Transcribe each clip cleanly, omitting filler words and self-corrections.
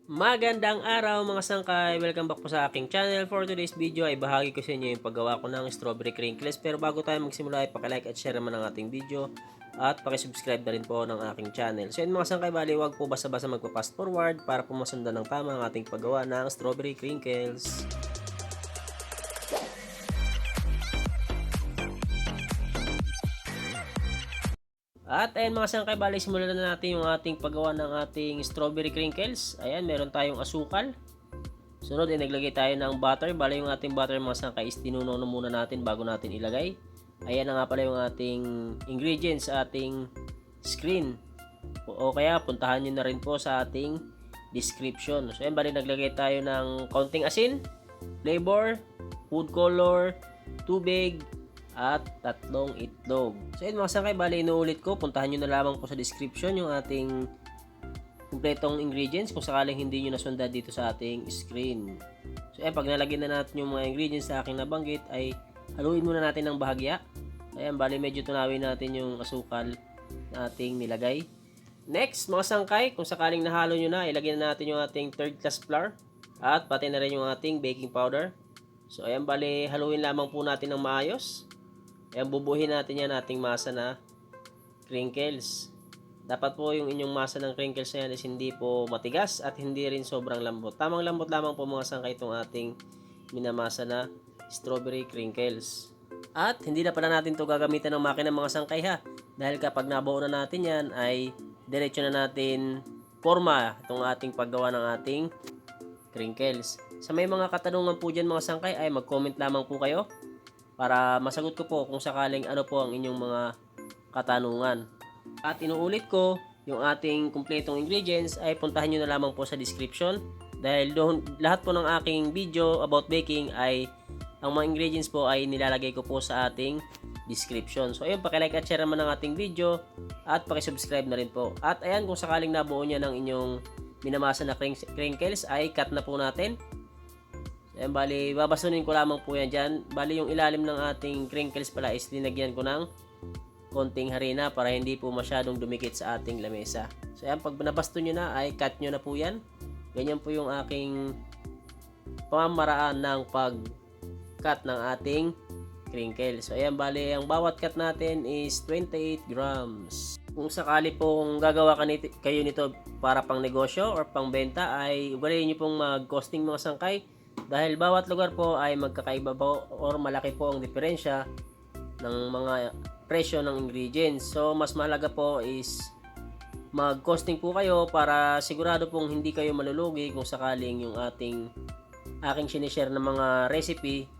Magandang araw mga sangkay! Welcome back po sa aking channel. For today's video ay bahagi ko sa inyo yung paggawa ko ng strawberry crinkles. Pero bago tayo magsimula ay pakilike at share naman ang ating video at pakisubscribe na rin po ng aking channel. So yun mga sangkay, bali wag po basta-basta magpa-fast forward para po masundan ng tama ang ating paggawa ng strawberry crinkles. At ayan mga sangkay, bali simulan na natin yung ating paggawa ng ating strawberry crinkles. Ayan, meron tayong asukal. Sunod ay naglagay tayo ng butter. Bali yung ating butter mga sangkay is tinunaw na muna natin bago natin ilagay. Ayan na nga pala yung ating ingredients sa ating screen. O kaya puntahan nyo na rin po sa ating description. So ayan, bali naglagay tayo ng kaunting asin, flavor, food color, tubig, at 3 itlog. So yun mga sangkay, bali inuulit ko, puntahan nyo na lamang po sa description yung ating kumpletong ingredients kung sakaling hindi nyo nasundan dito sa ating screen. So ayan, pag nalagyan na natin yung mga ingredients na aking nabanggit ay haluin muna natin ng bahagya. Ayan, bali medyo tunawin natin yung asukal na ating nilagay. Next mga sangkay, kung sakaling nahalo nyo na, ilagay na natin yung ating 3rd class flour at pati na rin yung ating baking powder. So ayan, bali haluin lamang po natin ng maayos. Ayan, bubuhin natin yan ating masa na crinkles. Dapat po yung inyong masa ng crinkles na yan is hindi po matigas at hindi rin sobrang lambot. Tamang lambot lamang po mga sangkay itong ating minamasa na strawberry crinkles. At hindi na pala natin to gagamitan ng makina mga sangkay ha. Dahil kapag nabuo na natin yan ay diretso na natin forma itong ating paggawa ng ating crinkles. Sa may mga katanungan po dyan mga sangkay ay mag-comment lamang po kayo para masagot ko po kung sakaling ano po ang inyong mga katanungan. At inuulit ko, yung ating kumpletong ingredients ay puntahan nyo na lamang po sa description. Dahil doon, lahat po ng aking video about baking ay ang mga ingredients po ay nilalagay ko po sa ating description. So ayun, pakilike at share naman ng ating video at pakisubscribe na rin po. At ayan, kung sakaling nabuo niya ng inyong minamasa na crinkles ay cut na po natin. Ayan, bali, babasunin ko lamang po yan dyan. Bali, yung ilalim ng ating crinkles pala is linagyan ko ng konting harina para hindi po masyadong dumikit sa ating lamesa. So, ayan, pag nabasto nyo na, ay cut nyo na po yan. Ganyan po yung aking pamamaraan ng pag-cut ng ating crinkles. So, ayan, bali, ang bawat cut natin is 28 grams. Kung sakali pong gagawa kayo nito para pang negosyo or pang benta, ay ugaliin nyo pong mag-costing mga sangkay. Dahil bawat lugar po ay magkakaiba po or malaki po ang diferensya ng mga presyo ng ingredients. So, mas mahalaga po is mag-costing po kayo para sigurado pong hindi kayo malulugi kung sakaling yung aking sinishare na mga recipe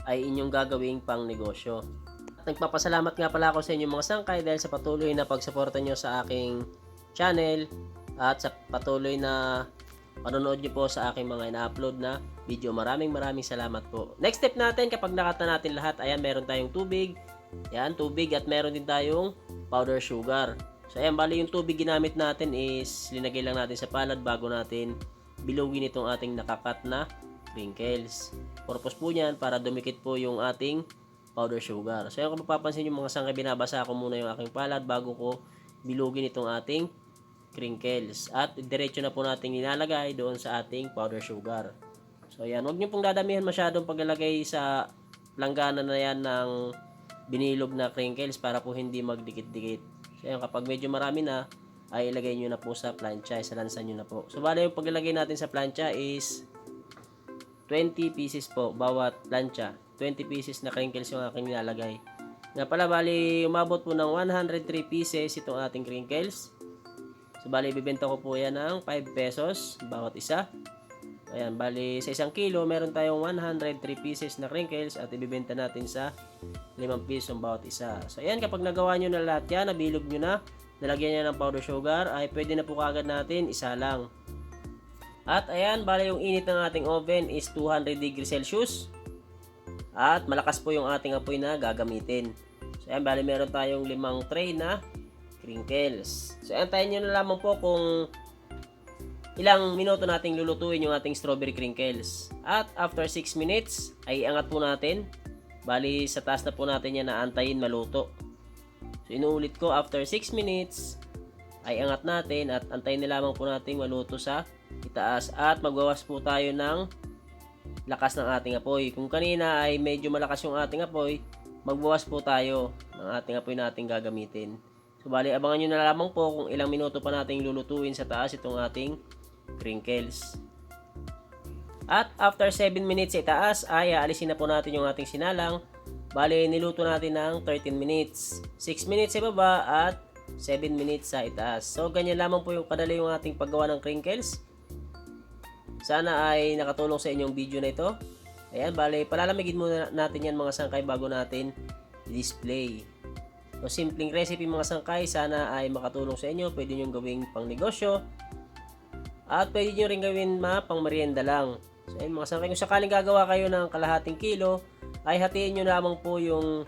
ay inyong gagawing pang negosyo. At nagpapasalamat nga pala ako sa inyo mga sangkay dahil sa patuloy na pagsuporta nyo sa aking channel at sa patuloy na panonood nyo po sa aking mga ina-upload na video. Maraming salamat po. Next step natin, kapag nakata natin lahat, ayan, meron tayong tubig. Ayan, tubig at meron din tayong powder sugar. So ayan, bali yung tubig ginamit natin is linagay lang natin sa palad bago natin bilugin itong ating nakakat na crinkles. Purpose po niyan para dumikit po yung ating powder sugar. So ayan, kung mapapansin nyo mga sangkay, binabasa ko muna yung aking palad bago ko bilugin itong ating crinkles. At diretso na po natin nilalagay doon sa ating powder sugar. So ayan, huwag nyo pong dadamihan masyadong paglalagay sa langgana na yan ng binilog na crinkles para po hindi magdikit-dikit. So ayan, kapag medyo marami na, ay ilagay nyo na po sa plancha, isalansan nyo na po. So bali yung paglalagay natin sa plancha is 20 pieces po bawat plancha. 20 pieces na crinkles yung aking nilalagay. Nga pala, bali umabot po ng 103 pieces itong ating crinkles. So, bali, ibibenta ko po yan ng 5 pesos bawat isa. Ayan, bali, sa 1 kilo, meron tayong 103 pieces na crinkles at ibibenta natin sa 5 pesos bawat isa. So, ayan, kapag nagawa nyo na lahat yan, nabilog nyo na, nalagyan nyo ng powder sugar, ay pwede na po kagad natin isa lang. At ayan, bali, yung init ng ating oven is 200 degrees Celsius. At malakas po yung ating apoy na gagamitin. So, ayan, bali, meron tayong 5 tray na crinkles. So, antayin nyo na lamang po kung ilang minuto nating lulutuin yung ating strawberry crinkles. At after 6 minutes, ay iangat po natin. Bali, sa taas na po natin yan na antayin maluto. So, inuulit ko, after 6 minutes, ay angat natin at antayin na lamang po natin maluto sa itaas at magbawas po tayo ng lakas ng ating apoy. Kung kanina ay medyo malakas yung ating apoy, magbawas po tayo ng ating apoy na ating gagamitin. So bali abangan nyo na lamang po kung ilang minuto pa nating lulutuin sa taas itong ating crinkles. At after 7 minutes sa itaas ay aalisin na po natin yung ating sinalang. Bali niluto natin ng 13 minutes. 6 minutes sa baba at 7 minutes sa itaas. So ganyan lamang po yung kadali yung ating paggawa ng crinkles. Sana ay nakatulong sa inyong video na ito. Ayan, bali palalamigin muna natin yan mga sangkay bago natin display. So simpleng recipe mga sangkay, sana ay makatulong sa inyo. Pwede nyo gawing pang negosyo at pwede nyo rin gawin pang merienda lang. So ayun mga sangkay, kung sakaling gagawa kayo ng kalahating kilo, ay hatiin nyo lamang po yung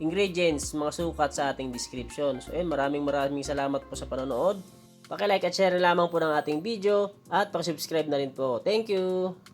ingredients, mga sukat sa ating description. So ayun, maraming salamat po sa panonood. Paki-like at share lamang po ng ating video at paki-subscribe na rin po. Thank you!